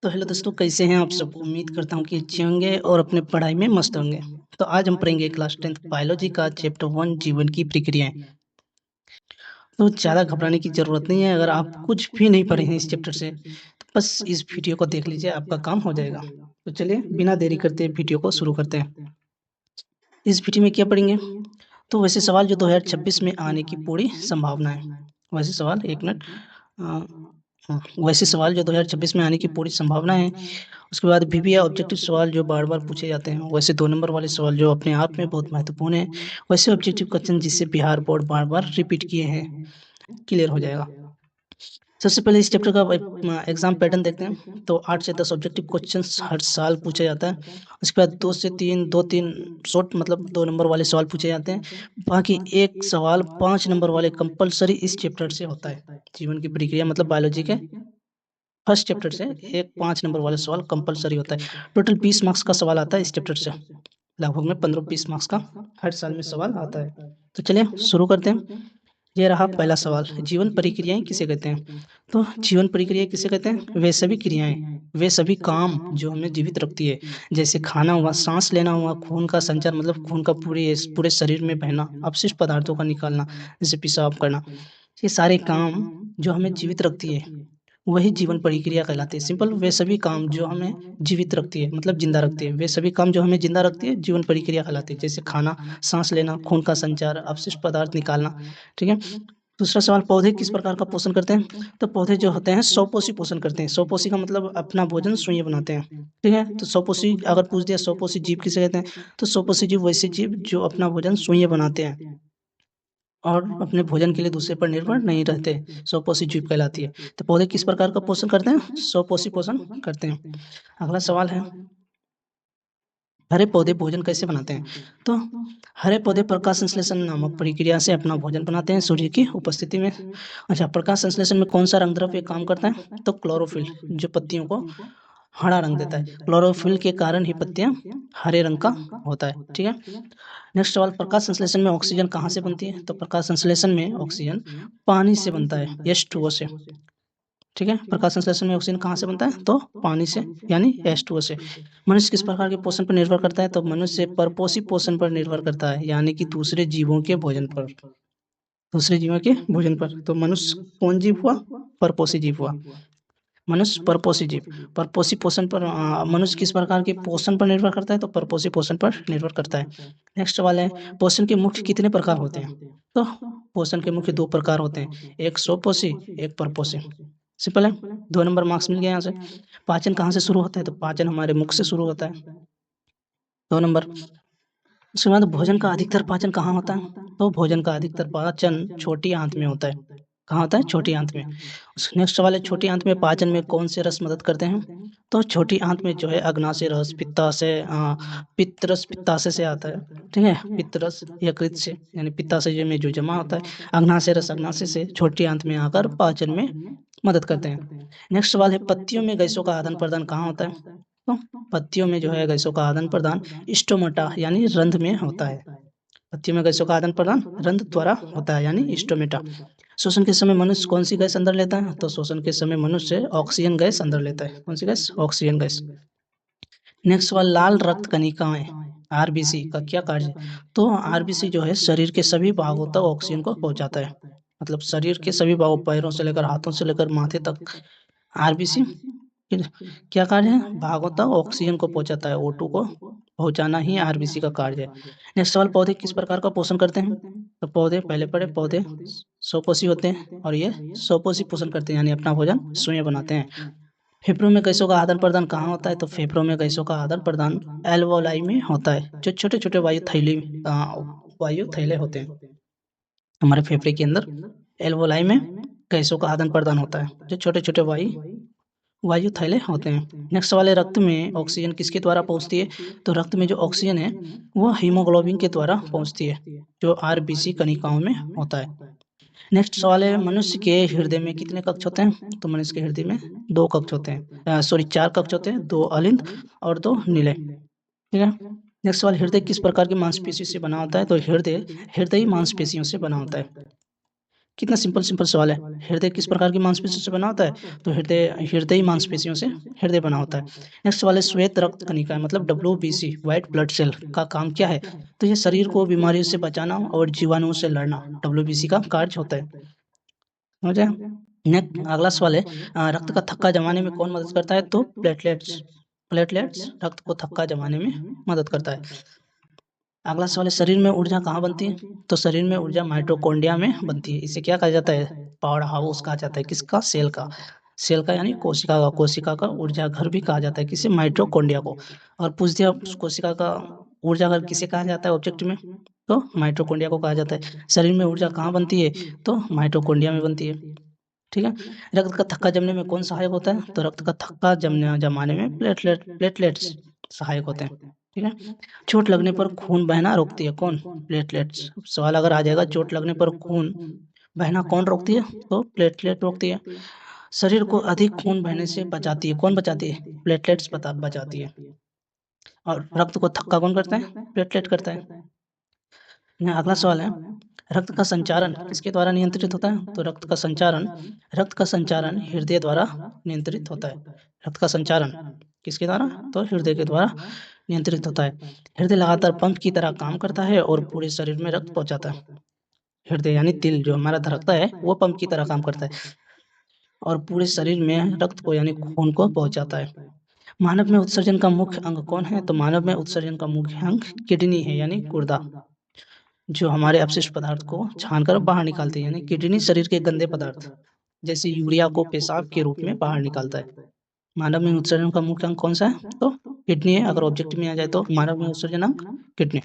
तो हेलो दोस्तों, कैसे हैं आप सब? उम्मीद करता हूँ कि अच्छे होंगे और अपने पढ़ाई में मस्त होंगे। तो आज हम पढ़ेंगे क्लास 10th बायोलॉजी का चैप्टर 1 जीवन की प्रक्रियाएं। तो ज़्यादा घबराने की ज़रूरत नहीं है। अगर आप कुछ भी नहीं पढ़े हैं इस चैप्टर से तो बस इस वीडियो को देख लीजिए, आपका काम हो जाएगा। तो चलिए बिना देरी करते वीडियो को शुरू करते हैं। इस वीडियो में क्या पढ़ेंगे? तो वैसे सवाल जो 2026 में आने की पूरी संभावना है। वैसे सवाल एक मिनट। अ, वैसे सवाल जो 2026 में आने की पूरी संभावना है। उसके बाद वीवीआई ऑब्जेक्टिव सवाल जो बार-बार पूछे जाते हैं। वैसे 2 नंबर वाले सवाल जो अपने आप में बहुत महत्वपूर्ण है। वैसे ऑब्जेक्टिव क्वेश्चन जिसे बिहार बोर्ड बार-बार रिपीट किए हैं, क्लियर हो जाएगा। सबसे पहले इस चैप्टर का एग्जाम पैटर्न देखते हैं। तो 8 से 10 ऑब्जेक्टिव क्वेश्चंस हर साल पूछा जाता है। उसके बाद 2-3 शॉर्ट मतलब 2 नंबर वाले सवाल पूछे जाते हैं। बाकी एक सवाल 5 नंबर वाले कंपल्सरी इस चैप्टर से होता है। जीवन की प्रक्रिया मतलब बायोलॉजी के फर्स्ट चैप्टर से एक 5 नंबर वाला सवाल कंपल्सरी होता है। टोटल 20 मार्क्स का सवाल आता है इस चैप्टर से। लगभग में 15-20 मार्क्स का हर साल में सवाल आता है। तो चलिए शुरू करते हैं। ये रहा पहला सवाल, जीवन प्रक्रियाएं किसे कहते हैं? तो जीवन प्रक्रिया किसे कहते हैं? वे सभी क्रियाएं, वे सभी काम जो हमें जीवित रखती है। जैसे खाना हुआ, सांस लेना हुआ, खून का संचार मतलब खून का पूरे पूरे शरीर में बहना, अपशिष्ट पदार्थों का निकालना, जैसे पेशाब करना, ये सारे काम जो हमें जीवित रखती है वही जीवन प्रक्रिया कहलाती है। सिंपल, वे सभी काम जो हमें जीवित रखती है मतलब जिंदा रखती है, वे सभी काम जो हमें जिंदा रखती है जीवन प्रक्रिया कहलाती है। जैसे खाना, सांस लेना, खून का संचार, अपशिष्ट पदार्थ निकालना। ठीक है। दूसरा सवाल, पौधे किस प्रकार का पोषण करते हैं? तो पौधे जो होते हैं स्वपोषी पोषण करते हैं। स्वपोषी का मतलब अपना भोजन स्वयं बनाते हैं। ठीक है। तो स्वपोषी अगर पूछ दिया स्वपोषी जीव किसे कहते हैं, तो स्वपोषी जीव वैसे जीव जो अपना भोजन स्वयं बनाते हैं और अपने भोजन के लिए दूसरे पर निर्भर नहीं रहते, स्वपोषी जीव कहलाती है। तो पौधे किस प्रकार का पोषण करते हैं? स्वपोषी पोषण करते हैं। अगला सवाल है, हरे पौधे भोजन कैसे बनाते हैं? तो हरे पौधे प्रकाश संश्लेषण नामक प्रक्रिया से अपना भोजन बनाते हैं सूर्य की उपस्थिति में। अच्छा, प्रकाश संश्लेषण में कौन सा रंग द्रव्य काम करता है? तो क्लोरोफिल, जो पत्तियों को हरा रंग देता है। क्लोरोफिल के कारण ही पत्तियां हरे रंग का होता है। ठीक है। नेक्स्ट सवाल, प्रकाश संश्लेषण में ऑक्सीजन कहाँ से बनती है? तो प्रकाश संश्लेषण में ऑक्सीजन पानी से बनता है, H2O से। ठीक है। प्रकाश संश्लेषण में ऑक्सीजन कहाँ से बनता है? तो पानी से, यानी H2O से। मनुष्य किस प्रकार के पोषण पर निर्भर करता है? तो मनुष्य परपोषी पोषण पर निर्भर करता है, यानी कि दूसरे जीवों के भोजन पर। दूसरे जीवों के भोजन पर। तो मनुष्य कौन जीव हुआ? परपोषी जीव हुआ। मनुष्य परपोषी जीव। परपोषी पोषण पर मनुष्य किस प्रकार के पोषण पर निर्भर करता है? तो परपोषी पोषण पर निर्भर करता है। नेक्स्ट सवाल है, पोषण के मुख्य कितने प्रकार होते हैं? तो पोषण के मुख्य 2 प्रकार होते हैं, एक स्वपोषी, एक परपोषी। सिंपल है, 2 नंबर मार्क्स मिल गए यहाँ से। पाचन कहाँ से शुरू होता है? तो पाचन हमारे मुख से शुरू होता है, 2 नंबर। उसके बाद भोजन का अधिकतर पाचन कहाँ होता है? तो भोजन का अधिकतर पाचन छोटी आंत में होता है। कहाँ होता है? छोटी आंत में। नेक्स्ट सवाल है, छोटी आंत में पाचन में कौन से रस मदद करते हैं? तो छोटी आंत में जो है अग्नाशय रस, पित्ताशय, पित्त रस पित्ताशय से आता है। ठीक है। पित्त रस यकृत से, यानी पित्ताशय में जो जमा होता है। अग्नाशय रस अग्नाशय से छोटी आंत में आकर पाचन में मदद करते हैं। नेक्स्ट सवाल है, पत्तियों में गैसों का आदान प्रदान कहाँ होता है? तो पत्तियों में जो है गैसों का आदान प्रदान स्टोमेटा यानी रंध्र में होता है। पत्तियों में गैसों का आदान प्रदान रंध्र द्वारा होता है, यानी स्टोमेटा। शोषण के समय मनुष्य कौन सी गैस अंदर लेता है? तो शोषण के समय मनुष्य ऑक्सीजन गैस अंदर लेता है। कौन सी गैस? Oxygen gas. नेक्स्ट सवाल, लाल रक्त कणिकाएं आरबीसी का क्या कार्य है? तो आरबीसी जो है शरीर के सभी भागों तक ऑक्सीजन को पहुंचाता है। मतलब शरीर के सभी भागों, पैरों से लेकर हाथों से लेकर माथे तक आरबीसी क्या कार्य है? भागों तक ऑक्सीजन को पहुंचाता है। O2 को पहुंचाना ही आरबीसी का कार्य है। नेक्स्ट सवाल, पौधे किस प्रकार का पोषण करते हैं? तो पौधे पहले पढ़े, पौधे स्वपोषी होते हैं और ये स्वपोषी पोषण करते हैं, यानी अपना भोजन स्वयं बनाते हैं। फेफड़ों में गैसों का आदान प्रदान कहाँ होता है? तो फेफड़ों में गैसों का आदान प्रदान एल्वोलाई में होता है, जो छोटे छोटे वायु थैले होते हैं हमारे फेफड़े के अंदर। एल्वोलाई में गैसों का आदान प्रदान होता है, जो छोटे छोटे वायु थैले होते हैं। नेक्स्ट सवाल है, रक्त में ऑक्सीजन किसके द्वारा पहुंचती है? तो रक्त में जो ऑक्सीजन है वो हीमोग्लोबिन के द्वारा पहुंचती है, जो आरबीसी कणिकाओं में होता है। नेक्स्ट सवाल है, मनुष्य के हृदय में कितने कक्ष होते हैं? तो मनुष्य के हृदय में 2 कक्ष होते हैं, सॉरी 4 कक्ष होते हैं, 2 अलिंद और 2 नीले। ठीक है। नेक्स्ट सवाल, हृदय किस प्रकार की मांसपेशी से बना होता है? तो हृदय हृदयी मांसपेशियों से बना होता है। कितना सिंपल सिंपल सवाल है। हृदय किस प्रकार की मांसपेशियों से बना होता है? तो हृदय मांसपेशियों से हृदय बना होता है। नेक्स्ट सवाल है श्वेत रक्त कणिका मतलब WBC व्हाइट ब्लड सेल का काम क्या है? तो ये शरीर को बीमारियों से बचाना और जीवाणुओं से लड़ना WBC का कार्य होता है। समझ आया? नेक्स्ट अगला सवाल है रक्त का थक्का जमाने में कौन मदद करता है? तो प्लेटलेट्स। प्लेटलेट्स रक्त को थक्का जमाने में मदद करता है। अगला सवाल है शरीर में ऊर्जा कहाँ बनती है? तो शरीर में ऊर्जा माइटोकॉन्ड्रिया में बनती है। इसे क्या कहा जाता है? पावर हाउस कहा जाता है। किसका? सेल का। सेल का यानी कोशिका का। कोशिका का ऊर्जा घर भी कहा जाता है। किसे? माइटोकॉन्ड्रिया को। और पूछ दिया कोशिका का ऊर्जा घर किसे कहा जाता है ऑब्जेक्ट में? तो माइटोकॉन्ड्रिया को कहा जाता है। शरीर में ऊर्जा कहाँ बनती है? तो माइटोकॉन्ड्रिया में बनती है। ठीक है। रक्त का थक्का जमने में कौन सहायक होता है? तो रक्त का थक्का जमाने में प्लेटलेट्स सहायक होते हैं। ठीक है। चोट लगने पर खून बहना रोकती है कौन? प्लेटलेट्स। सवाल अगर आ जाएगा चोट लगने पर खून बहना कौन रोकती है? तो प्लेटलेट रोकती है। शरीर को अधिक खून बहने से बचाती है कौन? बचाती है प्लेटलेट्स बचाती है। और रक्त को थक्का कौन करता है? प्लेटलेट करता है। यहाँ अगला सवाल है रक्त का संचारण किसके द्वारा नियंत्रित होता है? तो रक्त का संचारण हृदय द्वारा नियंत्रित होता है। रक्त का संचारण किसके द्वारा? तो हृदय के द्वारा नियंत्रित होता है। हृदय लगातार पंप की तरह काम करता है और पूरे शरीर में रक्त पहुंचाता है। हृदय यानी दिल जो हमारा धड़कता है वो पंप की तरह काम करता है और पूरे शरीर में रक्त को यानी खून को पहुंचाता है। मानव में उत्सर्जन का मुख्य अंग कौन है? तो मानव में उत्सर्जन का मुख्य अंग किडनी है यानी गुर्दा, जो हमारे अपशिष्ट पदार्थ को छानकर बाहर निकालते हैं। यानी किडनी शरीर के गंदे पदार्थ जैसे यूरिया को पेशाब के रूप में बाहर निकालता है। मानव में उत्सर्जन का मुख्य अंग कौन सा है? तो किडनी है। अगर ऑब्जेक्ट में आ जाए तो मानव में उत्सर्जन अंग किडनी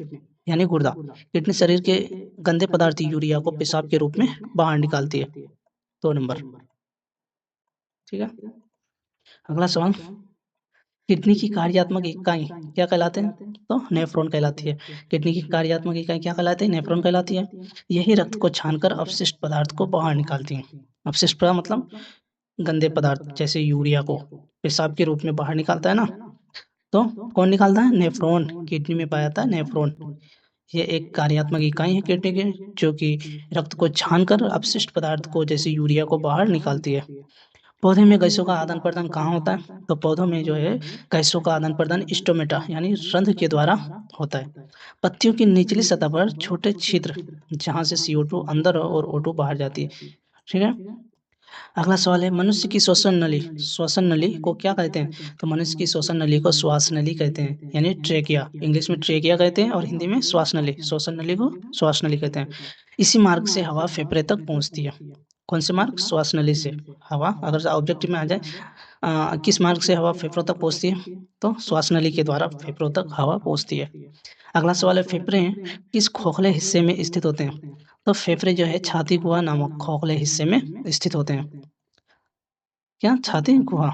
यानी गुर्दा। किडनी शरीर के गंदे पदार्थ यूरिया को पेशाब के रूप में बाहर निकालती है। 2 नंबर। ठीक है। अगला सवाल किडनी की कार्यात्मक इकाई क्या कहलाते हैं? तो नेफ्रॉन कहलाती है। किडनी की कार्यात्मक इकाई क्या कहलाती है? नेफ्रॉन कहलाती है। यही रक्त को छानकर अपशिष्ट पदार्थ को बाहर निकालती है। अपशिष्ट पदार्थ मतलब गंदे पदार्थ जैसे यूरिया को पेशाब के रूप में बाहर निकालता है ना, तो कौन निकालता है? नेफ्रॉन। किडनी में पाया जाता है नेफ्रॉन। ये एक कार्यात्मक इकाई है किडनी की जो कि रक्त को छानकर अपशिष्ट पदार्थ को जैसे यूरिया को बाहर निकालती है। पौधे में गैसों का आदान प्रदान कहाँ होता है? तो पौधों में जो है गैसों का आदान प्रदान स्टोमेटा यानी रंध्र के द्वारा होता है। पत्तियों की निचली सतह पर छोटे छिद्र जहाँ से CO2 अंदर और O2 बाहर जाती है। ठीक है। अगला सवाल है मनुष्य की श्वसन नली को क्या कहते हैं? तो मनुष्य की श्वसन नली को श्वास नली कहते हैं यानी ट्रेकिया। इंग्लिश में ट्रेकिया कहते हैं और हिंदी में श्वास नली। श्वसन नली को श्वास नली कहते हैं। इसी मार्ग से हवा फेफड़े तक पहुंचती है। कौन से मार्ग? श्वास नली से हवा। अगर ऑब्जेक्टिव में आ जाए किस मार्ग से हवा फेफड़ों तक पहुंचती है? तो श्वास नली के द्वारा फेफड़ों तक हवा पहुंचती है। अगला सवाल है फेफड़े किस खोखले हिस्से में स्थित होते हैं? तो फेफड़े जो है छाती गुहा नामक खोखले हिस्से में स्थित होते हैं। क्या? छाती गुहा।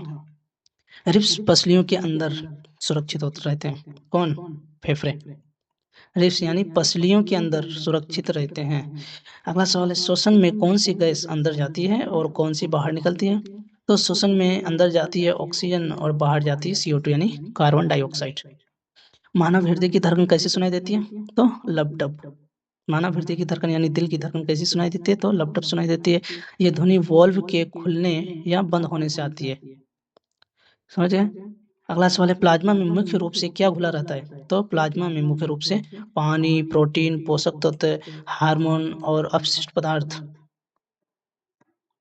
रिब्स पसलियों के अंदर सुरक्षित होते रहते हैं। कौन? फेफड़े। रिब्स यानी पसलियों के अंदर सुरक्षित रहते हैं। अगला सवाल है श्वसन में कौन सी गैस अंदर जाती है और कौन सी बाहर निकलती है? तो श्वसन में अंदर जाती है ऑक्सीजन और बाहर जाती है CO2 यानी कार्बन डाइऑक्साइड। मानव हृदय की धड़कन कैसे सुनाई देती है? तो लपटप। मानव हृदय की धड़कन यानी दिल की धड़कन कैसी सुनाई देती है? तो लपटप सुनाई देती है। ये ध्वनि वॉल्व के खुलने या बंद होने से आती है। समझ गए? अगला सवाल है प्लाज्मा में मुख्य रूप से क्या घुला रहता है? तो प्लाज्मा में मुख्य रूप से पानी, प्रोटीन, पोषक तत्व, हार्मोन और अपशिष्ट पदार्थ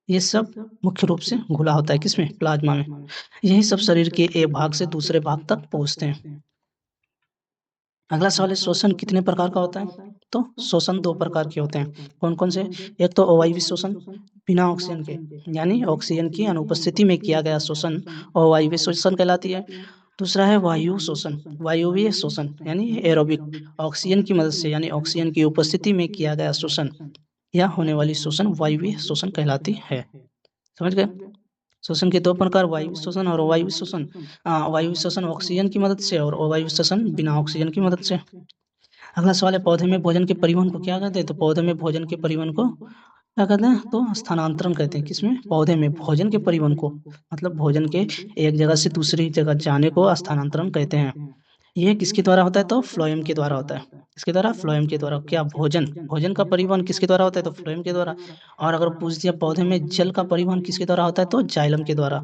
ये सब मुख्य रूप से घुला होता है। किसमें? प्लाज्मा में। यही सब शरीर के एक भाग से दूसरे भाग तक पहुंचते हैं। अगला सवाल है श्वसन कितने प्रकार का होता है? तो श्वसन 2 प्रकार के होते हैं। कौन कौन से? एक तो अवायवीय श्वसन बिना ऑक्सीजन के यानी ऑक्सीजन की अनुपस्थिति में किया गया श्वसन अवायवीय श्वसन कहलाती है। दूसरा है वायु शोषण वायवीय श्वसन यानी एरोबिक ऑक्सीजन की मदद से यानी ऑक्सीजन की उपस्थिति में किया गया श्वसन या होने वाली श्वसन वायवीय श्वसन कहलाती है। समझ गए? श्वसन के 2 प्रकार वायु श्वसन और अवायवीय श्वसन। वायु श्वसन ऑक्सीजन की मदद से और अवायवीय श्वसन बिना ऑक्सीजन की मदद से। अगला सवाल है पौधे में भोजन के परिवहन को क्या कहते हैं? तो पौधे में भोजन के परिवहन को क्या कहते हैं? तो स्थानांतरण कहते हैं। किसमें? पौधे में भोजन के परिवहन को मतलब भोजन के एक जगह से दूसरी जगह जाने को स्थानांतरण कहते हैं। ये किसके द्वारा होता है? तो फ्लोएम के द्वारा होता है। किसके द्वारा? फ्लोएम के द्वारा। क्या? भोजन। भोजन का परिवहन किसके द्वारा होता है? तो फ्लोएम के द्वारा। और अगर पूछ दिया पौधे में जल का परिवहन किसके द्वारा होता है? तो जाइलम के द्वारा।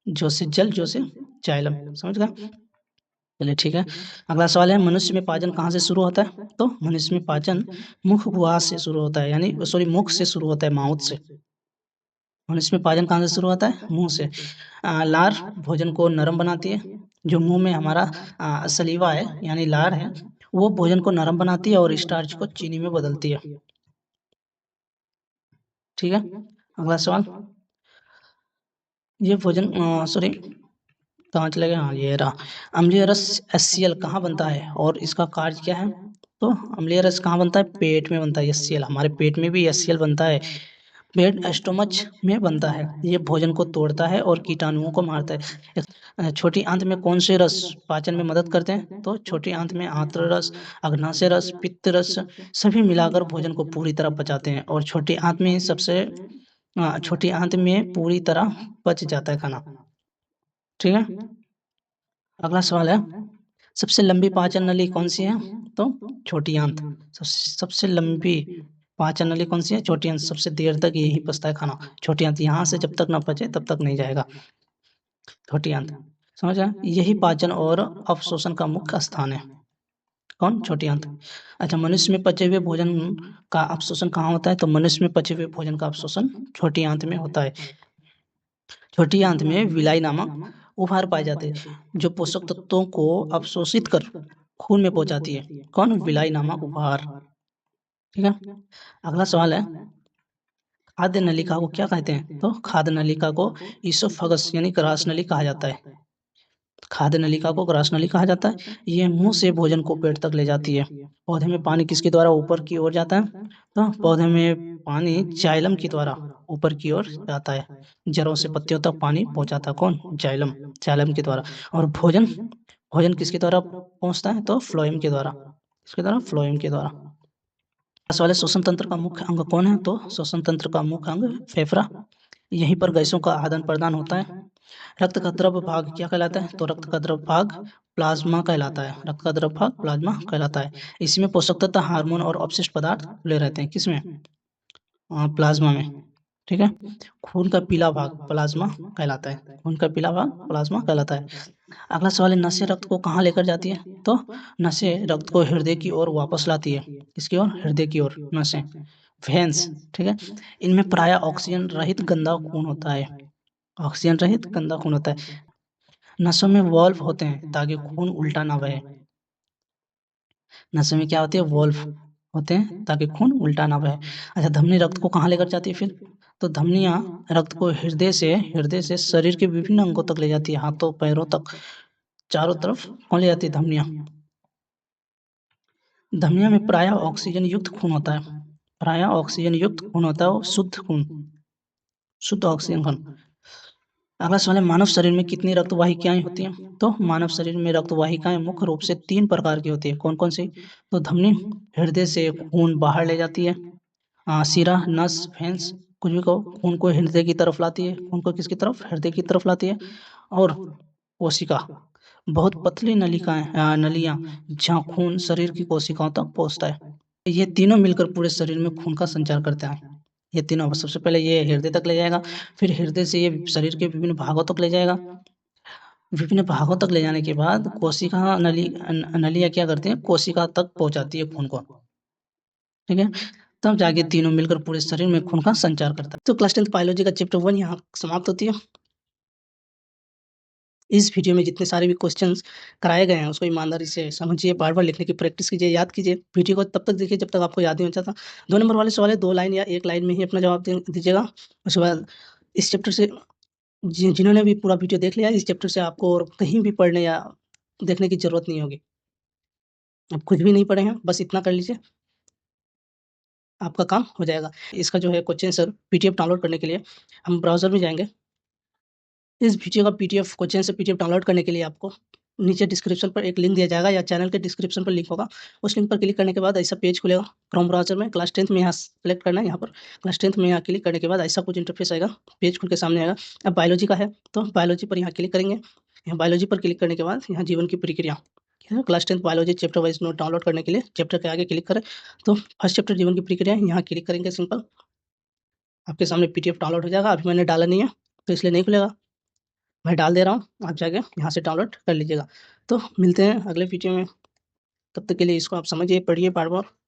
जो से जल, जो से जाइलम। समझ गए? चलिए ठीक है। अगला सवाल है, मनुष्य में पाचन कहाँ से शुरू होता है? तो मनुष्य में पाचन मुख गुहा से शुरू होता है, यानी सॉरी मुख से शुरू होता है, माउथ से। मनुष्य में पाचन कहाँ से शुरू होता है? मुंह से। लार भोजन को नरम बनाती है। जो मुंह में हमारा सलीवा है यानी लार है, वो भोजन को नरम बनाती है और स्टार्च को चीनी में बदलती है। ठीक है। अगला सवाल, ये भोजन सॉरी कहाँ चले गए? हाँ, ये रहा। अम्लीय रस HCl कहाँ बनता है और इसका कार्य क्या है? तो अम्लीय रस कहाँ बनता है? पेट में बनता है। HCl, हमारे पेट में भी HCl बनता है। पेट स्टोमच में बनता है। ये भोजन को तोड़ता है और कीटाणुओं को मारता है। छोटी आंत में कौन से रस पाचन में मदद करते हैं? तो छोटी आंत में आंत्र रस, अग्नाशय रस, पित्त रस सभी मिलाकर भोजन को पूरी तरह पचाते हैं और छोटी आंत में सबसे छोटी आंत में पूरी तरह पच जाता है खाना। ठीक है। अगला सवाल है, सबसे लंबी पाचन नली कौन सी है? तो छोटी आंत। सबसे लंबी पाचन नली कौन सी है? छोटी आंत। सबसे देर तक यही पचता है खाना। छोटी आंत, यहाँ से जब तक ना पचे तब तक नहीं जाएगा। छोटी आंत। समझ गए? यही पाचन और अवशोषण का मुख्य स्थान है। कौन? छोटी आंत। अच्छा, मनुष्य में पचे हुए भोजन का अवशोषण कहाँ होता है? तो मनुष्य में पचे हुए भोजन का अवशोषण छोटी आंत में होता है। छोटी आंत में विलाई नामक उपहार पाए जाते हैं, जो पोषक तत्वों को अवशोषित कर खून में पहुंचाती है। कौन? विलाई नामक उपहार। ठीक है। अगला सवाल है, खाद्य नलिका को क्या कहते हैं? तो खाद्य नलिका को ईसोफगस यानी ग्रास नली कहा जाता है। खाद्य नलिका को ग्रास नली कहा जाता है। ये मुंह से भोजन को पेट तक ले जाती है। पौधे में पानी किसके द्वारा ऊपर की ओर जाता है? तो पौधे में पानी जाइलम के द्वारा ऊपर की ओर जाता है। जड़ों से पत्तियों तक पानी पहुंचाता है। कौन? जाइलम। जाइलम के द्वारा। और भोजन, भोजन किसके द्वारा पहुंचता है? तो फ्लोएम के द्वारा। किसके द्वारा? फ्लोएम के द्वारा। वाले श्वसन तंत्र का मुख्य अंग कौन है? तो श्वसन तंत्र का मुख्य अंग फेफड़ा। यहीं पर गैसों का आदान प्रदान होता है। रक्त का द्रव भाग क्या कहलाता है? तो रक्त का द्रव भाग प्लाज्मा कहलाता है। रक्त का द्रव भाग प्लाज्मा कहलाता है। इसमें पोषक तत्व, हार्मोन और अपशिष्ट पदार्थ खुले रहते हैं। किसमें? प्लाज्मा में। ठीक है। खून का पीला भाग प्लाज्मा कहलाता है। खून का पीला भाग प्लाज्मा कहलाता है। अगला सवाल है, नसें रक्त को कहाँ लेकर जाती है? तो नसें रक्त को हृदय की ओर वापस लाती है। किसकी ओर? हृदय की ओर। नसें, वेन्स। ठीक है। इनमें प्राय ऑक्सीजन रहित गंदा खून होता है। ऑक्सीजन रहित गंदा खून होता है। नसों में वॉल्व होते हैं ताकि खून उल्टा ना बहे। नसों में क्या होती है? वॉल्व होते हैं ताकि खून उल्टा ना बहे। अच्छा, धमनी रक्त को कहाँ लेकर जाती है फिर? तो धमनियां रक्त को हृदय से शरीर के विभिन्न अंगों तक ले जाती है, हाथों पैरों तक, चारों तरफ कौन ले जाती है? धमनियां। धमनियों में प्रायः ऑक्सीजन युक्त खून होता है। प्रायः ऑक्सीजन युक्त खून होता है, वो शुद्ध खून, शुद्ध ऑक्सीजन खून। अगला सवाल है, मानव शरीर में कितनी रक्त वाहिकाएं होती हैं? तो मानव शरीर में रक्त वाहिकाएं मुख्य रूप से 3 प्रकार की होती है। कौन कौन सी? तो धमनी हृदय से खून बाहर ले जाती है। शिरा, नस, वेन्स कुछ भी कहो, खून को हृदय की तरफ लाती है। खून को किसकी तरफ? हृदय की तरफ लाती है। और कोशिका, बहुत पतली नलियां जहाँ खून शरीर की कोशिकाओं तक पहुंचता है। ये तीनों मिलकर पूरे शरीर में खून का संचार करते हैं। ये तीनों, सबसे पहले ये हृदय तक ले जाएगा, फिर हृदय से ये शरीर के विभिन्न भागों तक ले जाएगा। विभिन्न भागों तक ले जाने के बाद कोशिका नलियां क्या करती हैं? कोशिका तक पहुंचाती है खून को। ठीक है। तब जाके तीनों मिलकर पूरे शरीर में खून का संचार करता है। तो क्लास 10 बायोलॉजी का चैप्टर 1 यहाँ समाप्त होती है। इस वीडियो में जितने सारे भी क्वेश्चंस कराए गए हैं उसको ईमानदारी से समझिए, बार-बार लिखने की प्रैक्टिस कीजिए, याद कीजिए। वीडियो को तब तक देखिए जब तक आपको याद नहीं हो जाता। 2 नंबर वाले सवाल है, 2 लाइन या 1 लाइन में ही अपना जवाब दे दीजिएगा। उसके बाद इस चैप्टर से जिन्होंने भी पूरा वीडियो देख लिया, इस चैप्टर से आपको और कहीं भी पढ़ने या देखने की ज़रूरत नहीं होगी। आप कुछ भी नहीं पढ़े हैं, बस इतना कर लीजिए, आपका काम हो जाएगा। इसका जो है क्वेश्चन आंसर पीडीएफ डाउनलोड करने के लिए हम ब्राउज़र में जाएँगे। इस वीडियो का पीडीएफ क्वेश्चन से पीडीएफ डाउनलोड करने के लिए आपको नीचे डिस्क्रिप्शन पर एक लिंक दिया जाएगा या चैनल के डिस्क्रिप्शन पर लिंक होगा। उस लिंक पर क्लिक करने के बाद ऐसा पेज खुलेगा क्रोम ब्राउज़र में। क्लास 10th में यहाँ सेलेक्ट करना है, यहाँ पर क्लास 10th में यहाँ क्लिक करने के बाद ऐसा कुछ इंटरफेस आएगा, पेज खुल के सामने आएगा। अब बायोलॉजी का है तो बायोलॉजी पर यहाँ क्लिक करेंगे। यहाँ बायोलॉजी पर क्लिक करने के बाद यहाँ जीवन की प्रक्रिया, ठीक है? Class 10th biology chapter wise note download करने के लिए चैप्टर के आगे क्लिक करें। तो फर्स्ट चैप्टर जीवन की प्रक्रिया है, यहाँ क्लिक करेंगे सिंपल। आपके सामने पीडीएफ डाउनलोड हो जाएगा। अभी मैंने डाला नहीं है, तो इसलिए नहीं खुलेगा। मैं डाल दे रहा हूँ, आप जाके यहाँ से डाउनलोड कर लीजिएगा। तो मिलते हैं अगले वीडियो में, तब तक के लिए इसको आप समझिए, पढ़िए बार-बार।